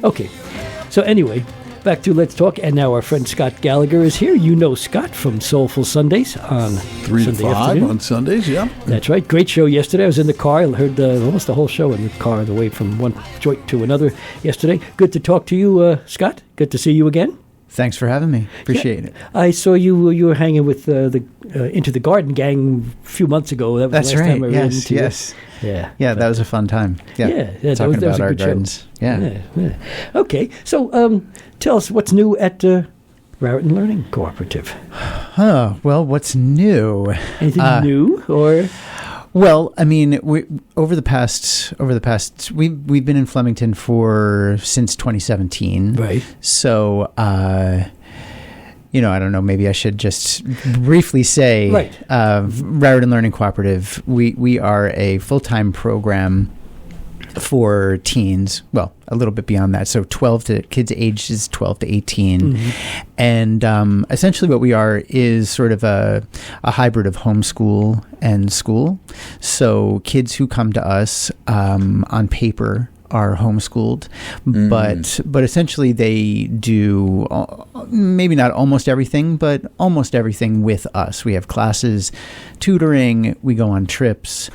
Okay. So anyway, back to Let's Talk. And now our friend Scott Gallagher is here. You know Scott from Soulful Sundays on 3 Sunday to 5 afternoon. on Sundays, yeah. That's right. Great show yesterday. I was in the car. I heard almost the whole show in the car on the way from one joint to another yesterday. Good to talk to you, Scott. Good to see you again. Thanks for having me. Appreciate it. I saw you were hanging with the Into the Garden gang a few months ago. That was That's the last right. time I ran into you. Yes. Yeah, That was a fun time. Yeah, that talking was about a our good show. gardens. Yeah. Okay, so tell us what's new at Raritan Learning Cooperative. Well, what's new? Anything new or? Well, I mean, over the past, we've been in Flemington since 2017. Right. So, I don't know. Maybe I should just briefly say, right. Raritan Learning Cooperative. We are a full-time program for teens. Well, a little bit beyond that. So kids ages 12 to 18. Mm-hmm. And essentially what we are is sort of a hybrid of homeschool and school. So kids who come to us on paper are homeschooled, but essentially they do maybe not almost everything, but almost everything with us. We have classes, tutoring, we go on trips.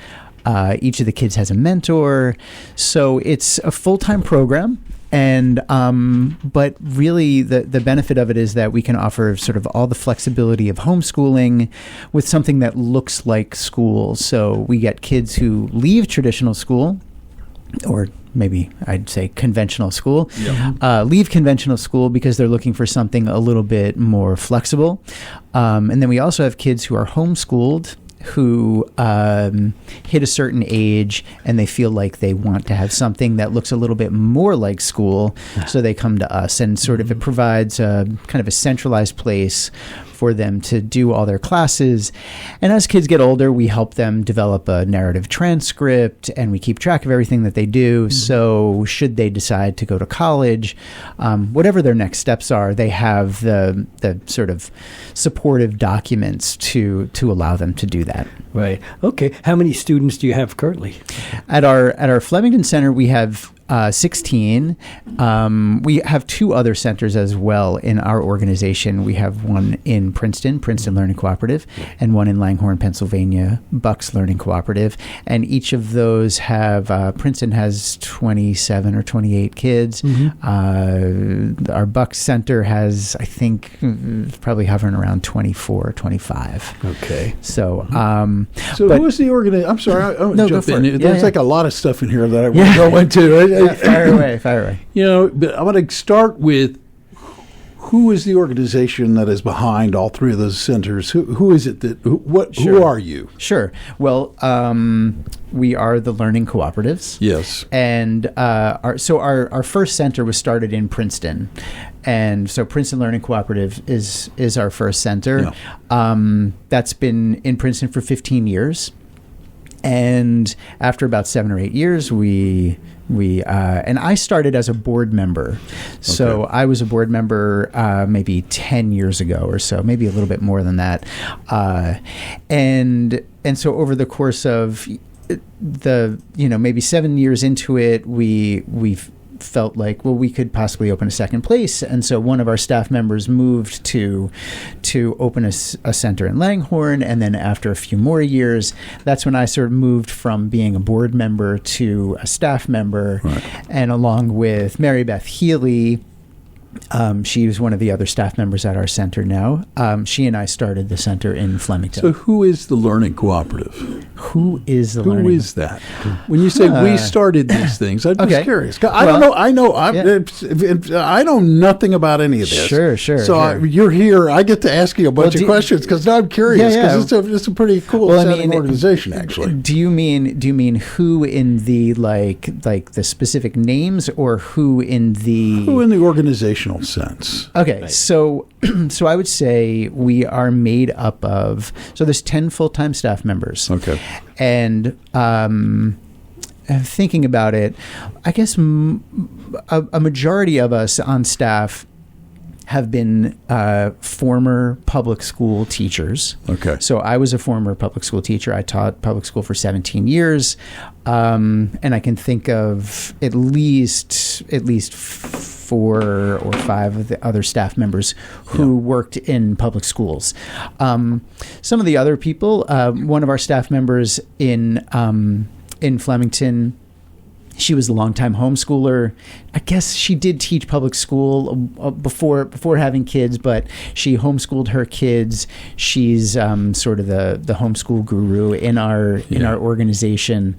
Each of the kids has a mentor. So it's a full-time program. And but really the benefit of it is that we can offer sort of all the flexibility of homeschooling with something that looks like school. So we get kids who leave traditional school, or maybe I'd say conventional school, leave conventional school because they're looking for something a little bit more flexible. And then we also have kids who are homeschooled who hit a certain age and they feel like they want to have something that looks a little bit more like school, so they come to us, and sort of it provides a kind of a centralized place for them to do all their classes. And as kids get older, we help them develop a narrative transcript, and we keep track of everything that they do. So should they decide to go to college, whatever their next steps are, they have the sort of supportive documents to allow them to do that. Right. Okay. How many students do you have currently? At our Flemington Center, we have 16. We have 2 other centers as well in our organization. We have one in Princeton Learning Cooperative, and one in Langhorne, Pennsylvania, Bucks Learning Cooperative. And each of those have, Princeton has 27 or 28 kids. Mm-hmm. Our Bucks Center has, I think, probably hovering around 24 or 25. Okay. So, who is the organization? I'm sorry, I want to jump in. There's like a lot of stuff in here that I want to go into. Fire away. But I want to start with, who is the organization that is behind all 3 of those centers? Who is it who are you? Sure. Well, we are the Learning Cooperatives. Yes. And our first center was started in Princeton. And so Princeton Learning Cooperative is our first center. Yeah. That's been in Princeton for 15 years. And after about 7 or 8 years, we and I started as a board member. So I was a board member maybe 10 years ago or so, maybe a little bit more than that. And so over the course of maybe 7 years into it, we've felt like, well, we could possibly open a second place. And so one of our staff members moved to open a center in Langhorne. And then after a few more years, that's when I sort of moved from being a board member to a staff member. Right. And along with Mary Beth Healy, she was one of the other staff members at our center now. She and I started the center in Flemington. So who is the Learning Cooperative? Who is the Learning? Who is that? When you say we started these things, I'm just curious. I don't know. I know nothing about any of this. Sure. So you're here. I get to ask you a bunch of questions because now I'm curious, because it's a pretty cool sounding organization, actually. Do you mean who in the like the specific names, or who in the organization sense? Okay, right. So I would say we are made up of, so there's 10 full-time staff members. Okay. And thinking about it, I guess a majority of us on staff have been former public school teachers. Okay. So I was a former public school teacher. I taught public school for 17 years. And I can think of at least 4 or 5 of the other staff members who worked in public schools. Some of the other people, one of our staff members in Flemington, she was a longtime homeschooler. I guess she did teach public school before having kids, but she homeschooled her kids. She's sort of the homeschool guru in our organization.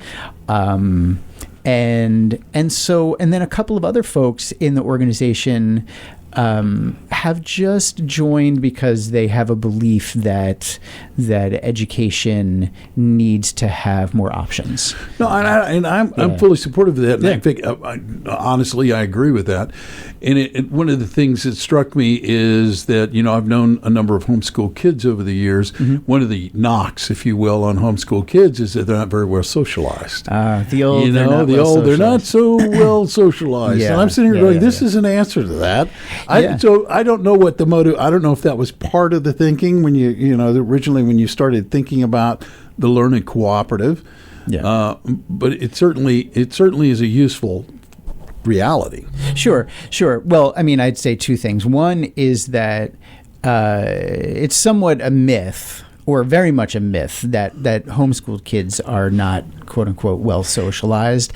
And then a couple of other folks in the organization have just joined because they have a belief that education needs to have more options. No, I'm fully supportive of that. And I think, honestly, I agree with that. And one of the things that struck me is that, I've known a number of homeschool kids over the years. Mm-hmm. One of the knocks, if you will, on homeschool kids is that they're not very well socialized. They're not so well socialized. And I'm sitting here going, this is an answer to that. So I don't know what the motive. I don't know if that was part of the thinking when originally when you started thinking about the learning cooperative. Yeah. But it certainly is a useful reality. Sure. Well, I mean, I'd say two things. One is that it's somewhat a myth, or very much a myth, that homeschooled kids are not, quote unquote, well socialized.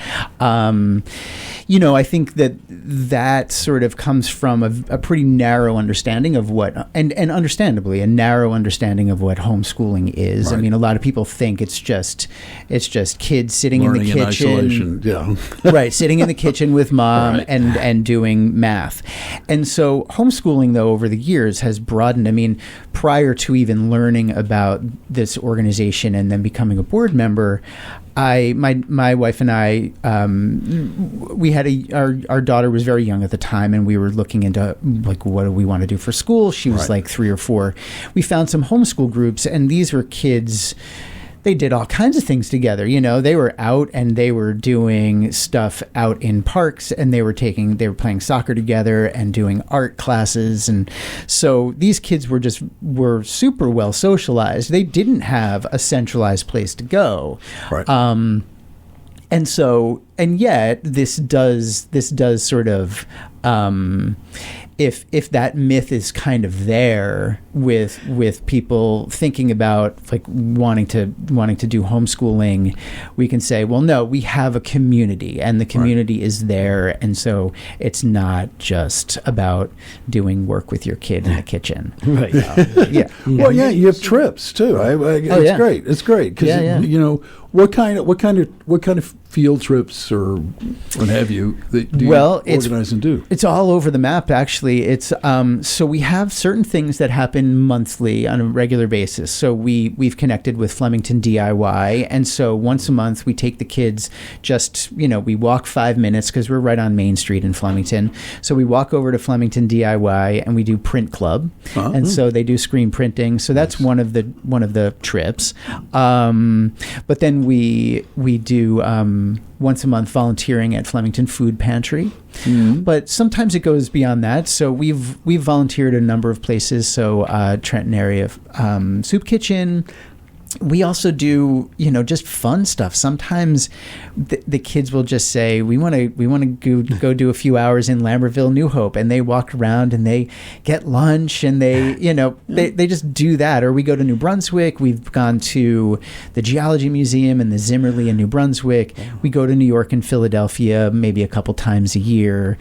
I think that sort of comes from a pretty narrow understanding of what, and understandably, a narrow understanding of what homeschooling is. Right. I mean, a lot of people think it's just kids sitting learning in the kitchen, in isolation. Right, sitting in the kitchen with mom and doing math. And so homeschooling, though, over the years has broadened. I mean, prior to even learning about this organization and then becoming a board member, my wife and I, we had our daughter was very young at the time, and we were looking into what do we want to do for school. She was like 3 or 4. We found some homeschool groups, and these were kids. They did all kinds of things together. They were out and they were doing stuff out in parks, and they were playing soccer together and doing art classes. And so these kids were super well socialized. They didn't have a centralized place to go. Right. And yet this does sort of, if that myth is kind of there with people thinking about wanting to do homeschooling, we can say, well, no, we have a community, and the community is there, and so it's not just about doing work with your kid in the kitchen. Right. Well, you have trips too. It's great. It's great because what kind of field trips or what have you that do you organize and do? It's all over the map, actually. It's so we have certain things that happen monthly on a regular basis. So we've connected with Flemington DIY, and so once a month we take the kids. We walk 5 minutes because we're right on Main Street in Flemington. So we walk over to Flemington DIY and we do print club, and so they do screen printing. So that's one of the trips. But then we do once a month volunteering at Flemington Food Pantry. Mm-hmm. But sometimes it goes beyond that. So we've volunteered at a number of places. So Trenton area soup kitchen. We also do, just fun stuff. Sometimes the kids will just say, we want to go do a few hours in Lambertville, New Hope, and they walk around and they get lunch and they just do that. Or we go to New Brunswick. We've gone to the Geology Museum and the Zimmerly in New Brunswick. We go to New York and Philadelphia maybe a couple times a year.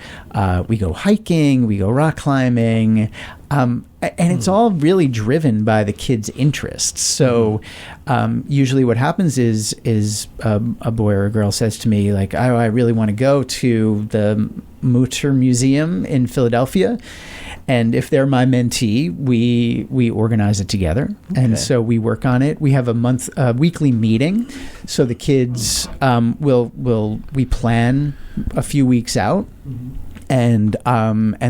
We go hiking. We go rock climbing. And it's all really driven by the kids' interests. So usually what happens is a boy or a girl says to me, like, oh, I really want to go to the Mutter Museum in Philadelphia. And if they're my mentee, we organize it together. Okay. And so we work on it. We have a weekly meeting. So the kids we plan a few weeks out. Mm-hmm. And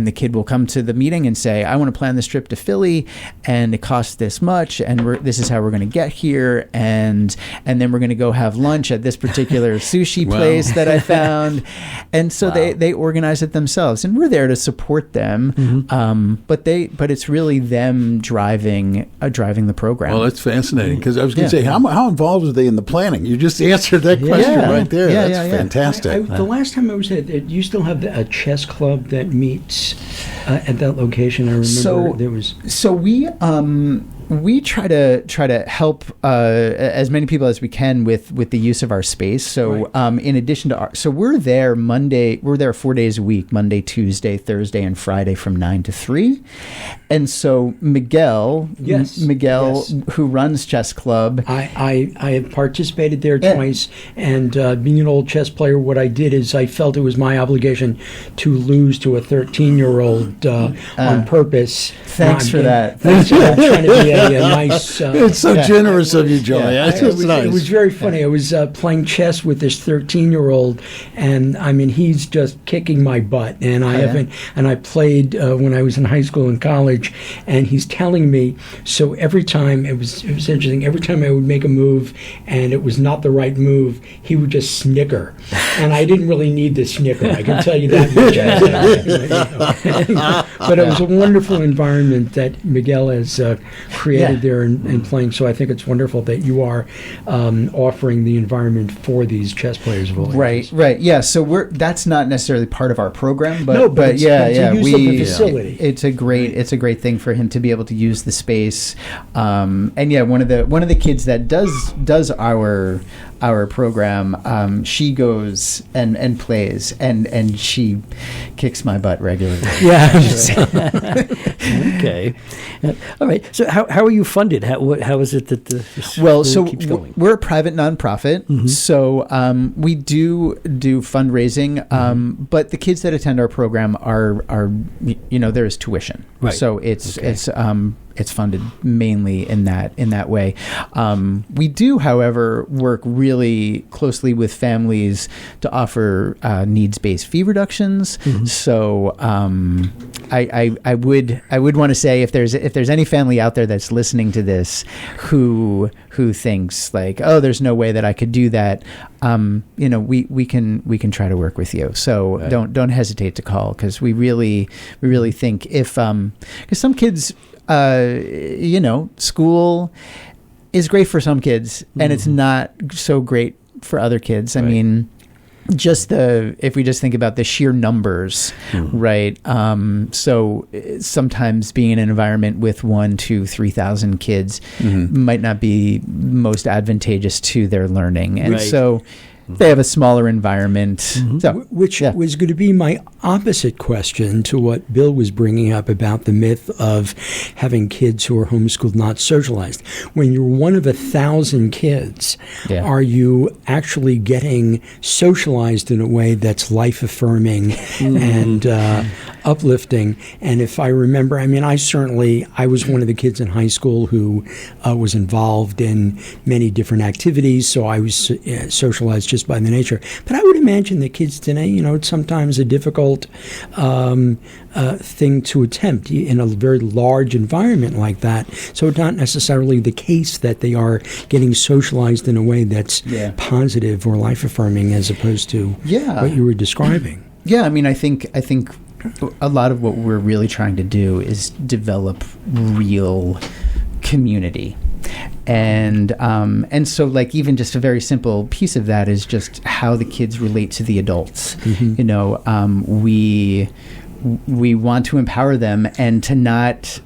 the kid will come to the meeting and say, I want to plan this trip to Philly, and it costs this much, and this is how we're going to get here, and then we're going to go have lunch at this particular sushi place that I found. And so they organize it themselves, and we're there to support them. Mm-hmm. But it's really them driving the program. Well, that's fascinating, because I was going to say, how involved are they in the planning? You just answered that question right there. That's fantastic. The last time I was at, you still have a chess chess club that meets at that location? I remember there was. So we try to help as many people as we can with the use of our space. So in addition to so we're there 4 days a week, Monday, Tuesday, Thursday, and Friday from 9 to 3. And so Miguel, who runs Chess Club, I have participated there twice, and being an old chess player, what I did is I felt it was my obligation to lose to a 13-year-old on purpose. Thanks for that. Thanks for that. Trying to be a nice. It's so generous of you, Joey. Nice. It was very funny. I was playing chess with this 13-year-old, and I mean he's just kicking my butt. And I played when I was in high school and college, and he's telling me. So every time it was interesting. Every time I would make a move and it was not the right move, he would just snicker, and I didn't really need the snicker. I can tell you that much. But it was a wonderful environment that Miguel has created there and playing. So I think it's wonderful that you are offering the environment for these chess players of all ages. Right. Yeah. So that's not necessarily part of our program, but it's the facility. It's a great thing for him to be able to use the space. And yeah, one of the kids that does our program, she goes and plays and she kicks my butt regularly. Yeah. Okay. All right. So how are you funded? How is it that the school keeps going? We're a private nonprofit, mm-hmm. So we do fundraising, mm-hmm. But the kids that attend our program are there is tuition, right? So it's funded mainly in that way. We do, however, work really closely with families to offer needs-based fee reductions. Mm-hmm. So I would want to say if there's any family out there that's listening to this who thinks like, oh, there's no way that I could do that, we can try to work with you. So right. Don't hesitate to call, because we really think if because some kids. School is great for some kids, and mm-hmm. it's not so great for other kids. I mean, if we just think about the sheer numbers, mm-hmm. right? So sometimes being in an environment with 1,000, 2,000, 3,000 kids mm-hmm. might not be most advantageous to their learning, and so. They have a smaller environment. Mm-hmm. So, which was going to be my opposite question to what Bill was bringing up about the myth of having kids who are homeschooled not socialized. When you're one of 1,000 kids, are you actually getting socialized in a way that's life-affirming mm-hmm. and uplifting? And if I remember, I mean, I was one of the kids in high school who was involved in many different activities, so I was socialized just by the nature. But I would imagine that kids today, it's sometimes a difficult thing to attempt in a very large environment like that. So it's not necessarily the case that they are getting socialized in a way that's positive or life-affirming as opposed to what you were describing. Yeah, I mean, I think a lot of what we're really trying to do is develop real community. And so, like, even just a very simple piece of that is just how the kids relate to the adults. Mm-hmm. We want to empower them and to let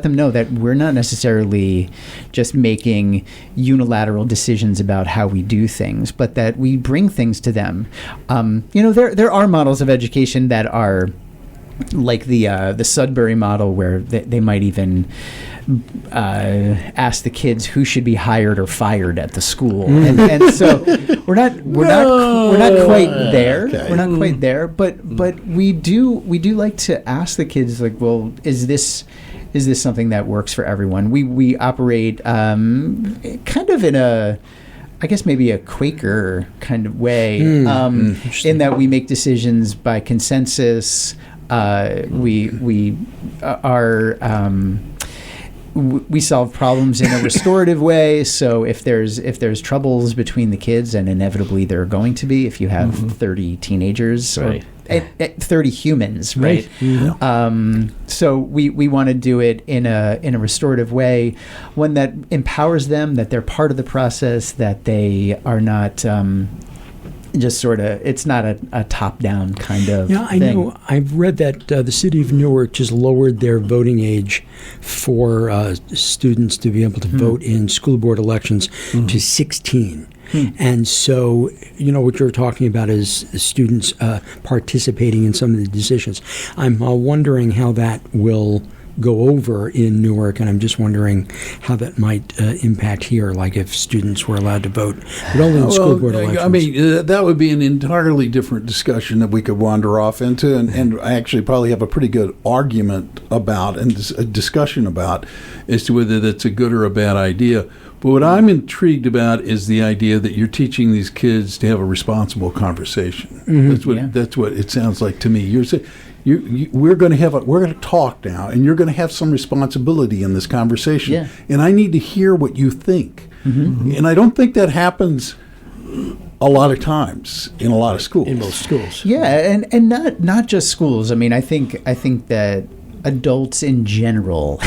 them know that we're not necessarily just making unilateral decisions about how we do things, but that we bring things to them. There are models of education that are like the Sudbury model, where they might even ask the kids who should be hired or fired at the school, and so we're not quite there. Okay. We're not quite there, but we do like to ask the kids, like, well, is this something that works for everyone? We operate kind of in a, I guess maybe a Quaker kind of way, in that we make decisions by consensus. We solve problems in a restorative way. So if there's troubles between the kids, and inevitably there are going to be if you have 30 teenagers or 30 humans, right? Mm-hmm. So we want to do it in a restorative way, one that empowers them, that they're part of the process, that they are not just sort of, it's not a top-down kind of Yeah, I thing. know. I've read that the city of Newark just lowered their voting age for students to be able to vote in school board elections to 16. And so, what you're talking about is students participating in some of the decisions. I'm wondering how that will go over in Newark, and I'm just wondering how that might impact here, like if students were allowed to vote, but only in school board elections. I mean, that would be an entirely different discussion that we could wander off into, and I actually probably have a pretty good argument about and a discussion about as to whether that's a good or a bad idea. But what I'm intrigued about is the idea that you're teaching these kids to have a responsible conversation. That's what it sounds like to me. You're saying we're going to talk now, and you're going to have some responsibility in this conversation. Yeah. And I need to hear what you think. And I don't think that happens a lot of times in a lot of schools. In most schools. Yeah, and not just schools. I mean, I think that adults in general.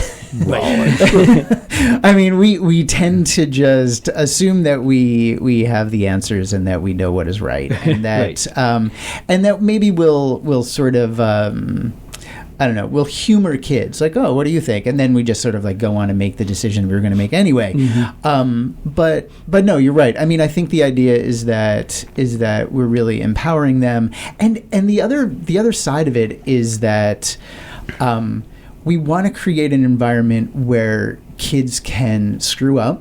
I mean, we tend to just assume that we have the answers and that we know what is right, and that and that maybe we'll sort of I don't know, we'll humor kids like, oh, what do you think? And then we just sort of like go on and make the decision we were going to make anyway. But no, you're right. I mean, I think the idea is that we're really empowering them, and the other side of it is that we want to create an environment where kids can screw up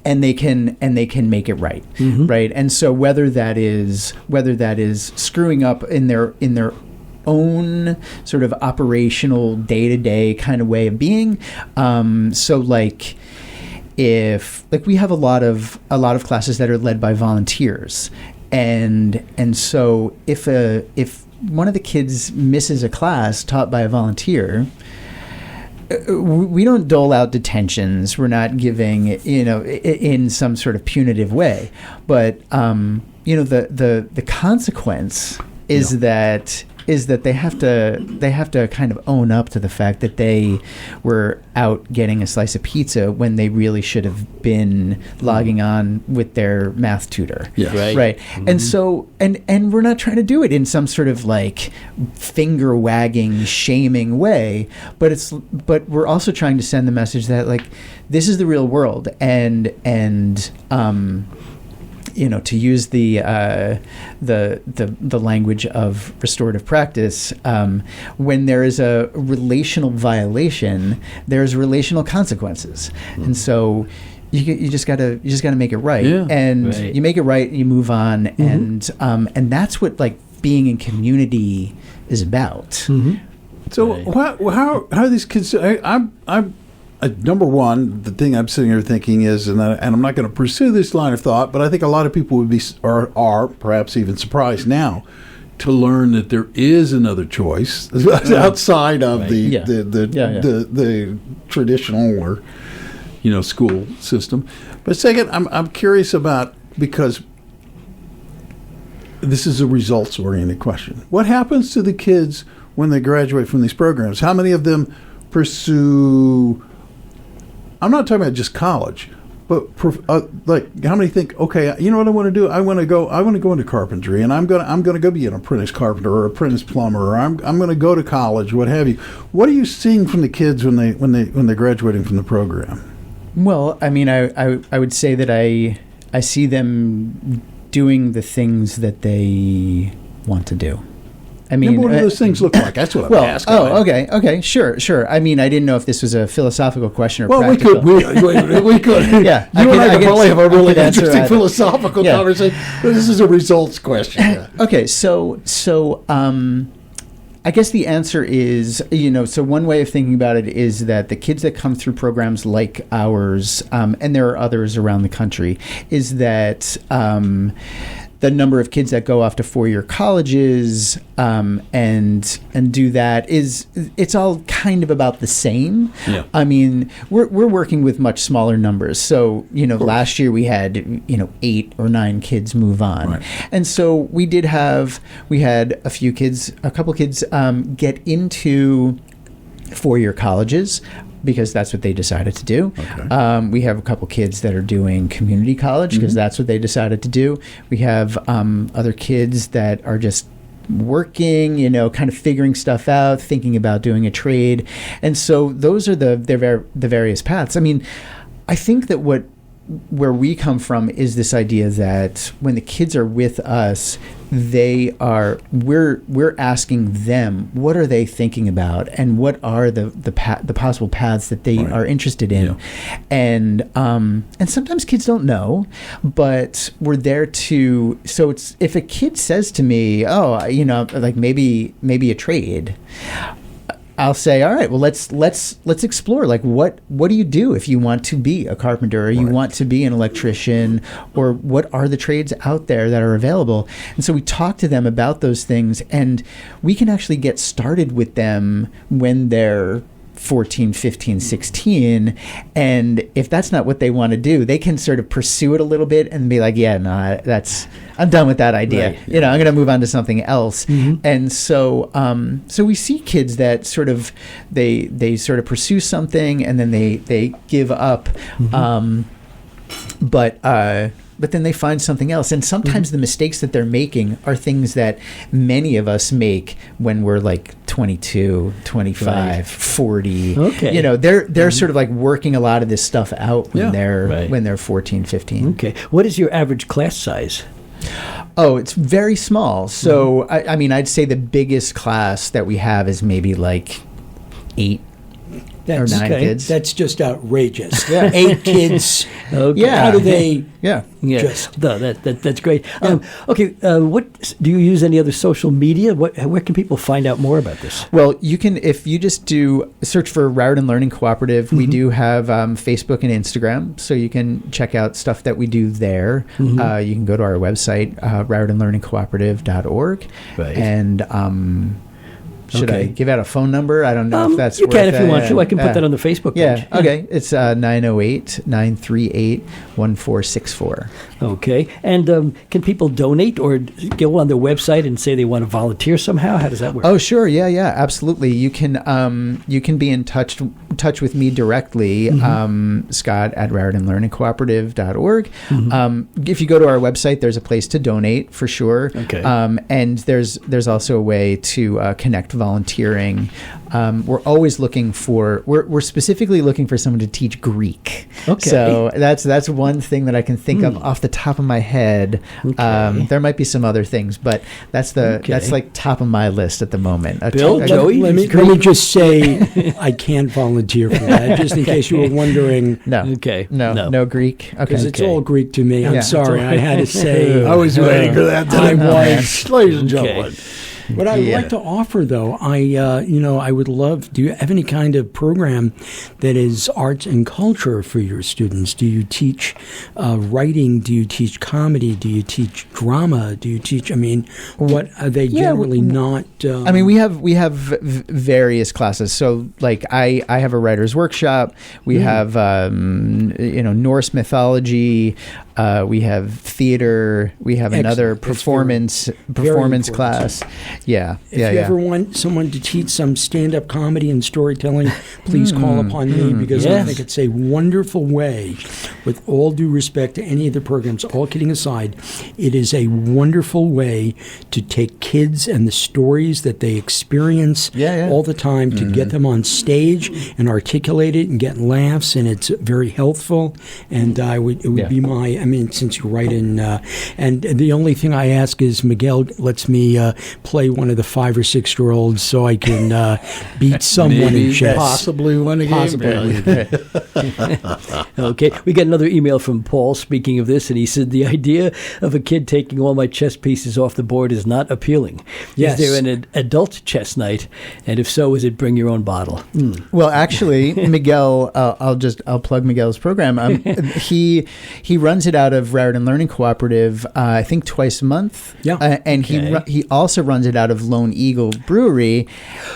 and they can make it right, right? And so whether that is screwing up in their own sort of operational day-to-day kind of way of being, so like if we have a lot of classes that are led by volunteers, and so if one of the kids misses a class taught by a volunteer, we don't dole out detentions. We're not giving, in some sort of punitive way. But, the consequence is that they have to kind of own up to the fact that they were out getting a slice of pizza when they really should have been logging on with their math tutor. Yes. Right. And so and we're not trying to do it in some sort of like finger wagging, shaming way, but we're also trying to send the message that like this is the real world, and to use the language of restorative practice, when there is a relational violation, there's relational consequences, and so you just gotta make it right, you make it right, and you move on, and that's what like being in community is about. So how are these kids? I'm number one, the thing I'm sitting here thinking is, and I'm not going to pursue this line of thought, but I think a lot of people would be, or are perhaps even surprised now, to learn that there is another choice outside of the traditional or school system. But second, I'm curious about, because this is a results oriented question. What happens to the kids when they graduate from these programs? How many of them pursue? I'm not talking about just college, but like how many think, okay, you know what I want to do? I want to go into carpentry, and I'm gonna go be an apprentice carpenter or apprentice plumber, or I'm going to go to college, what have you. What are you seeing from the kids when they're graduating from the program? Well, I mean, I would say that I see them doing the things that they want to do. I mean, what do those things look like? That's what I'm asking. Oh, okay, sure. I mean, I didn't know if this was a philosophical question or practical. We could. Yeah, you and I could probably have a really interesting philosophical conversation. But this is a results question. Yeah. Okay, so I guess the answer is, so one way of thinking about it is that the kids that come through programs like ours, and there are others around the country, is that the number of kids that go off to 4-year colleges and do that it's all kind of about the same. Yeah. I mean, we're working with much smaller numbers. So, last year we had, 8 or 9 kids move on. Right. And so we had a couple kids get into 4-year colleges. because that's what they decided to do. Okay. We have a couple kids that are doing community college because that's what they decided to do. We have other kids that are just working, kind of figuring stuff out, thinking about doing a trade. And so those are the various paths. I mean, I think that where we come from is this idea that when the kids are with us, we're asking them, what are they thinking about, and what are the possible paths that they are interested in. Yeah. And sometimes kids don't know, but we're there to. So it's, if a kid says to me, like maybe a trade, I'll say, all right, well, let's explore. Like, what do you do if you want to be a carpenter, or you want to be an electrician, or what are the trades out there that are available? And so we talk to them about those things, and we can actually get started with them when they're 14, 15, 16. And if that's not what they want to do, they can sort of pursue it a little bit and be like, I'm done with that idea. Right. I'm going to move on to something else. Mm-hmm. And so, so we see kids that sort of, they sort of pursue something and then they give up. Mm-hmm. But then they find something else. And sometimes the mistakes that they're making are things that many of us make when we're like 22, 25, 40. Okay. They're sort of like working a lot of this stuff out when they're 14, 15. Okay. What is your average class size? Oh, it's very small. So, I mean, I'd say the biggest class that we have is maybe like 8 or 9 kids. That's just outrageous. 8 kids. Okay. Yeah. How do they? Yeah. Just that's great. Okay. What do you use? Any other social media? Where can people find out more about this? Well, you can, if you just do search for Raritan Learning Cooperative. We do have Facebook and Instagram, so you can check out stuff that we do there. You can go to our website, raritanlearningcooperative.org, and should I give out a phone number? I don't know if that's you can if you want to. I can put that on the Facebook page. Yeah, okay. It's 908-938-1464. Okay. And can people donate or go on their website and say they want to volunteer somehow? How does that work? Oh, sure. Yeah, absolutely. You can be in touch with me directly, Scott at RaritanLearningCooperative.org. If you go to our website, there's a place to donate for sure. Okay. And there's also a way to connect volunteering. We're always looking for, we're specifically looking for someone to teach Greek. Okay. So that's one thing that I can think of off the top of my head. Okay. There might be some other things, but that's like top of my list at the moment. Bill, Joey, let me just say I can't volunteer for that, just in case you were wondering. No. Okay. No Greek. Okay. Because it's all Greek to me. I'm sorry. I had to say. I was waiting for that. I was. Ladies and gentlemen. What I would like to offer, though, I would love. Do you have any kind of program that is arts and culture for your students? Do you teach writing? Do you teach comedy? Do you teach drama? Do you teach? I mean, what are they generally not? I mean, we have various classes. So, like, I have a writer's workshop. We have Norse mythology. We have theater. We have another performance class. Yeah. If you ever want someone to teach some stand-up comedy and storytelling, please call upon me, because I think it's a wonderful way, with all due respect to any of the programs, all kidding aside, it is a wonderful way to take kids and the stories that they experience all the time, to get them on stage and articulate it and get laughs, and it's very healthful. And it would be my, I mean, since you write in, and the only thing I ask is Miguel lets me play one of the 5 or 6 year olds so I can beat someone in chess. Possibly win a game. Okay, we got another email from Paul speaking of this, and he said, the idea of a kid taking all my chess pieces off the board is not appealing. Yes. Is there an adult chess night? And if so, is it bring your own bottle? Well, actually, Miguel, I'll plug Miguel's program. He runs it out of Raritan Learning Cooperative, I think twice a month. Yeah. And he also runs it out of Lone Eagle Brewery,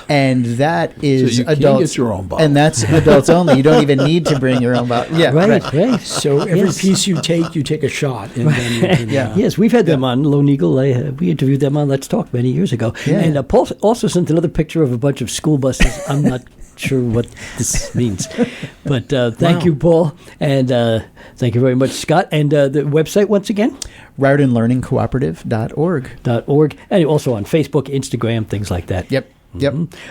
and that is so you adults. Can get your own bottle. And that's adults only. You don't even need to bring your own bottle. Yeah, right. So every piece you take a shot, and then you can, Yes, we've had them on Lone Eagle. We interviewed them on Let's Talk many years ago. And Paul also sent another picture of a bunch of school buses. I'm not sure what this means. But thank you, Paul, and thank you very much, Scott. And the website once again? RiordanLearningCooperative.org. .org. And also on Facebook, Instagram, things like that. Yep.